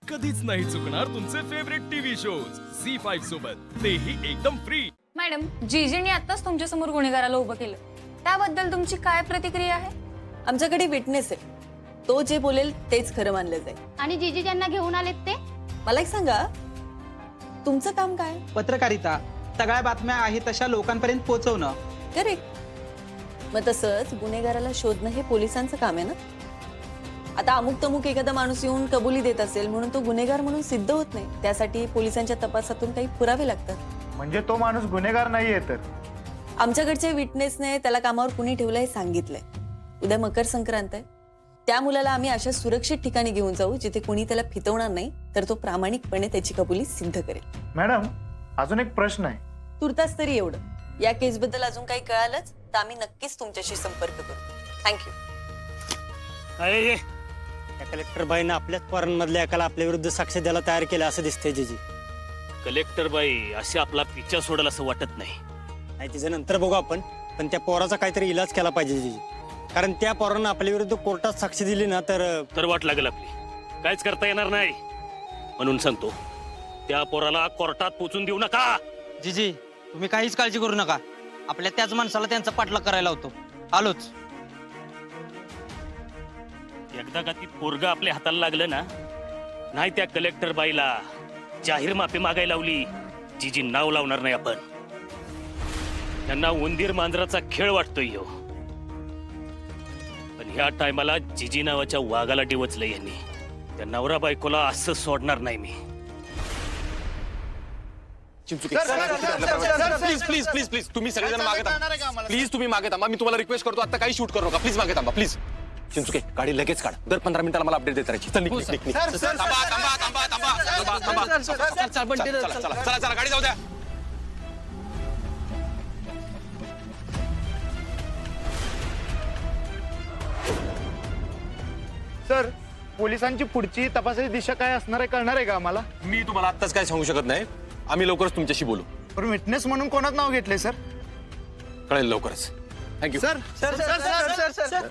कधीच नाही चुकणार तुमचे फेवरेट टीव्ही शोज झी5 सोबत, तेही एकदम फ्री। मॅडम, जीजींनी आताच तुमच्या समोर गुन्हेगाराला उभं केलं, त्याबद्दल तुमची काय प्रतिक्रिया आहे? आमच्याकडे विटनेस आहे, तो जे बोलेल तेच खरं मानलं जाईल। आणि जीजी ज्यांना घेऊन आलेत ते मला एक सांगा, तुमचं काम काय? पत्रकारिता, सगळ्या बातम्या आहे तशा लोकांपर्यंत पोहोचवणं। करेक्ट। मग तसंच गुन्हेगाराला शोधणं हे पोलिसांचं काम आहे ना। आता अमुक तमुक एखादा माणूस येऊन कबुली देत असेल म्हणून तो गुन्हेगार म्हणून सिद्ध होत नाही, त्यासाठी पोलिसांच्या तपासातून काही पुरावे लागतात। म्हणजे तो माणूस गुन्हेगार नाहीये तर? आमच्याकडच्या विटनेसने त्याला कामावर कुणी ठेवलं हे सांगितलंय। उद्या मकर संक्रांत आहे, त्या मुलाला आम्ही अशा सुरक्षित ठिकाणी घेऊन जाऊ जिथे कोणी त्याला फितवणार नाही, तर तो प्रामाणिकपणे त्याची कबुली सिद्ध करेल। मॅडम, अजून एक प्रश्न आहे। तुर्तास तरी एवढं। या केसबद्दल अजून काही कळालंच तर आम्ही नक्कीच तुमच्याशी संपर्क करू। थँक्यू। त्या कलेक्टर बाईनं आपल्याच पोरांमधल्या एकाला आपल्या विरुद्ध साक्ष द्यायला तयार केलं असं दिसतंय जीजी। कलेक्टर बाई अशी आपला पिच्छा सोडेल असं वाटत नाही। नाही तिचं नंतर बघू आपण, पण त्या पोराचा काहीतरी इलाज केला पाहिजे जीजी, कारण त्या पोरांना आपल्या विरुद्ध कोर्टात साक्ष दिली ना तर वाट लागेल आपली, काहीच करता येणार नाही। म्हणून सांगतो, त्या पोराला कोर्टात पोचून देऊ नका। जीजी, तुम्ही काहीच काळजी करू नका, आपल्या त्याच माणसाला त्यांचा पाठलाग करायला होतो। आलोच। एकदा का ती पोरग आपल्या हाताला लागलं ना, नाही त्या कलेक्टर बाईला जाहीर माफी मागायला लावली, जीजी नाव लावणार नाही आपण। त्यांना उंदीर मांजराचा खेळ वाटतोय ह्यो, पण ह्या टायमाला जीजी नावाच्या वाघाला डिवचलंय यांनी। त्या नवरा बायकोला असं सोडणार नाही मी। प्लीज प्लीज प्लीज प्लीज तुम्ही सगळेजण मागे थांबा, प्लीज तुम्ही मागे थांबा। मी तुम्हाला रिक्वेस्ट करतो, आता काही शूट करू नका, प्लीज मागे थांबा प्लीज। चिंचुके, गाडी लगेच काढ, दर 15 मिनिटाला मला अपडेट देत राहायची। चल निघ निघ निघ। थांबा थांबा थांबा थांबा थांबा, चला चला गाडी जाऊ द्या। सर, पोलिसांची पुढची तपासाची दिशा काय असणार आहे कळणार आहे का आम्हाला? मी तुम्हाला आत्ताच काय सांगू शकत नाही, आम्ही लवकरच तुमच्याशी बोलू। पण विटनेस म्हणून कोणाचं नाव घेतलंय सर? कळेल लवकरच। Thank you sir sir sir sir sir sir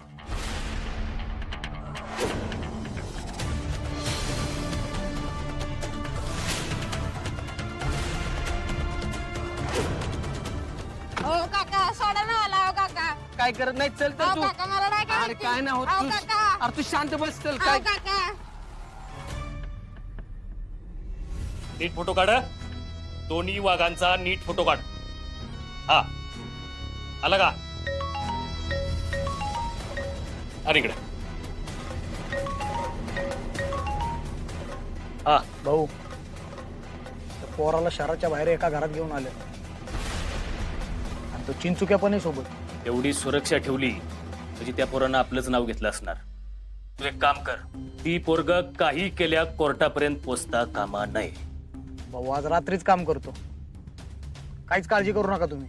ओ काका, सोडा ना मला। ओ काका, काय करत नाही, चल ओ काका, मला नाही अरे काय नाही होत, ओ काका, अरे तू शांत बस, चल ओ काय। काका, नीट फोटो काढ, दोन्ही वाघांचा नीट फोटो काढ। हा, आला का? अरे इकडे। हा भाऊ, पोराला शहराच्या बाहेर एका घरात घेऊन आले आणि तो चिंचुक्या पण आहे सोबत। एवढी सुरक्षा ठेवली म्हणजे त्या पोरानं आपलंच नाव घेतलं असणार। तू एक काम कर, ती पोरग काही केल्या कोर्टापर्यंत पोचता कामा नये। भाऊ, आज रात्रीच काम करतो, काहीच काळजी करू नका तुम्ही।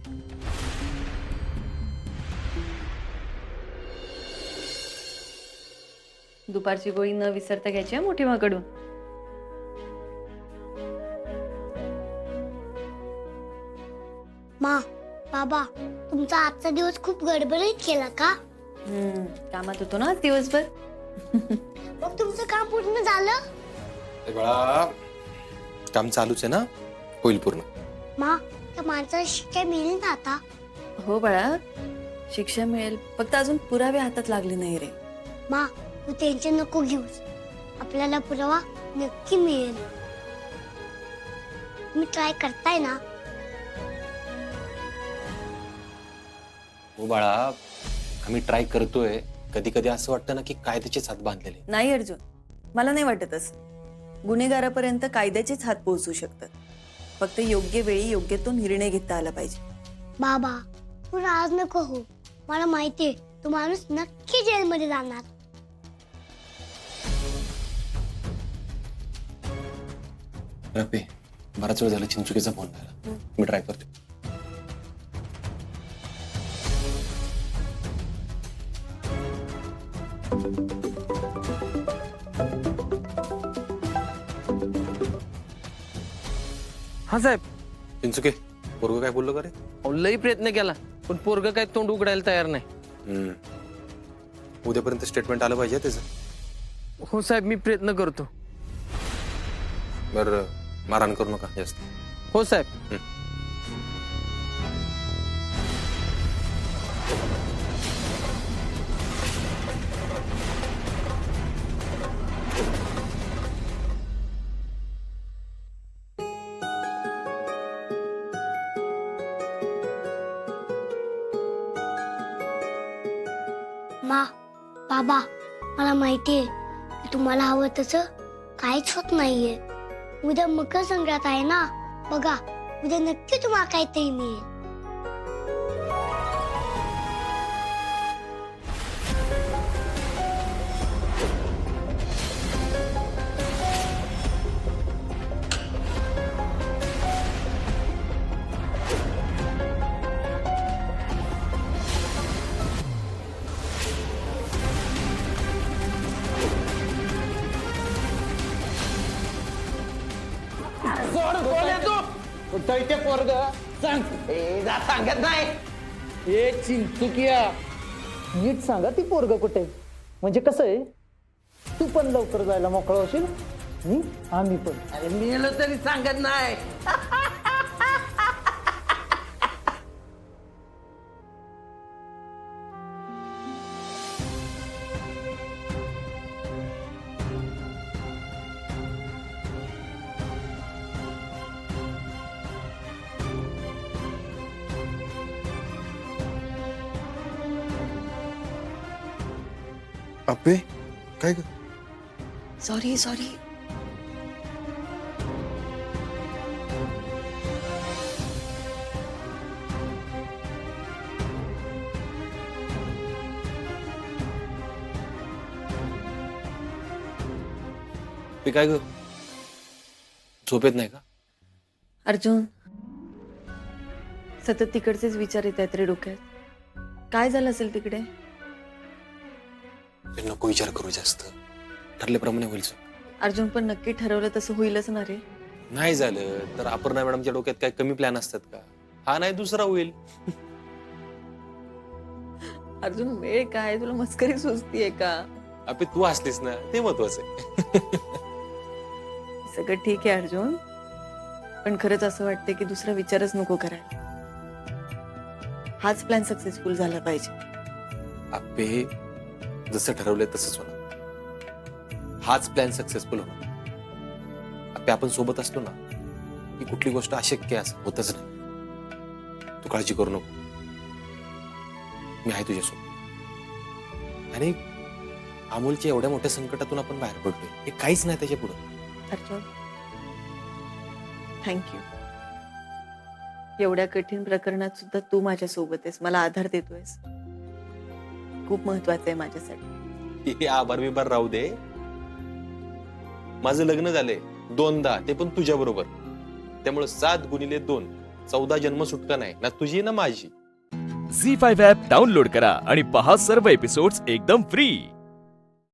दुपारची गोळी न विसरता घ्यायची आहे मोठी माकडून। मा, बाबा, तुमचा आजचा दिवस खूप गडबडीत केला का? कामात होतो ना दिवसभर। मग तुमचं काम पूर्ण झालं? बाळा, काम चालूच आहे ना, होईल पूर्ण। मा, त्या माणसाला शिक्षा मिळेल ना आता? हो बाळा, शिक्षा मिळेल, फक्त अजून पुरावे हातात लागले नाही रे। मा, तू टेन्शन नको घेऊस, आपल्याला पुरावा नक्की मिळेल। मी ट्राय करताय ना? हो बाळा, आम्ही ट्राय करतोय। कधी कधी असं वाटतं ना की कायद्याचेच हात बांधलेले। नाही अर्जुन, मला नाही वाटत असं। गुन्हेगारापर्यंत कायद्याचेच हात पोहोचू शकतात, फक्त योग्य वेळी योग्य तो निर्णय घेता आला पाहिजे। बाबा, तू राज नको हो, मला माहितीये तो माणूस नक्की जेलमध्ये जाणार। रपे, बराच वेळ झाला चिंचुकेचा फोन झाला, मी ट्राय करतो। हा साहेब। चिंचुके, पोरगं काय बोललो का रे? लई प्रयत्न केला, पण पोरग काय तोंड उघडायला तयार नाही। उद्यापर्यंत स्टेटमेंट आलं पाहिजे त्याचं। हो साहेब, मी प्रयत्न करतो। बरं मारहाण करू नका जास्त. हो साहेब. मा बाबा मला माहितीये की तुम्हाला हवं तसं काहीच होत नाहीये. उद्या मकर संक्रांत आहे ना, बघा उद्या नक्की तुम्हाला काहीतरी मिळेल. सांगत नाही हे चिंचुकिया. नीट सांगा ती पोरग कुठे, म्हणजे कसं आहे तू पण लवकर जायला मोकळा होशील आम्ही पण. अरे मी तरी सांगत नाही. अप्पे काय ग? Sorry sorry. ते काय ग झोप येत नाही का? अर्जुन, सतत तिकडचेच विचार येत आहेत रे डोक्यात. काय झालं असेल तिकडे? नको विचार करू जास्त, ठरल्याप्रमाणे होईल. अर्जुन, पण नक्की ठरवलं तसं होईलच ना रे. नाही झालं तर अपर्णा मॅडमच्या डोक्यात काय कमी प्लॅन असतात का? हा नाही दुसरा होईल. अर्जुन, वेळ काय, तुला मस्करी सुचतीये का? अप्पे तू हसलीस ना ते महत्वाचं आहे. सगळं ठीक आहे अर्जुन, पण खरंच असं वाटतं की दुसरा विचारच नको करायला. हाच प्लॅन सक्सेसफुल झाला पाहिजे. अप्पे जसं ठरवलंय तसंच होणार. हाच प्लॅन सक्सेसफुल होणार. अप्पे आपण सोबत असलो ना की कुठली गोष्ट अशक्य आहे असं होतच नाही. तू काळजी करू नको, मी आहे तुझ्यासोबत. आणि अमोलच्या एवढ्या मोठ्या संकटातून आपण बाहेर पडतोय, हे काहीच नाही त्याच्या पुढे. अर्जुन, थँक्यू. एवढ्या कठीण प्रकरणात सुद्धा तू माझ्या सोबत आहेस, मला आधार देतोयस. खूप महत्वाचं आहे माझ्यासाठी. हे आभार बिभार राहू दे. माझं लग्न झालंय 2दा, ते पण तुझ्या बरोबर. त्यामुळे 7 गुणिले 2 14 जन्म सुटका नाही ना तुझी ना माझी. झी5 ॲप डाउनलोड करा आणि पहा सर्व एपिसोड्स एकदम फ्री.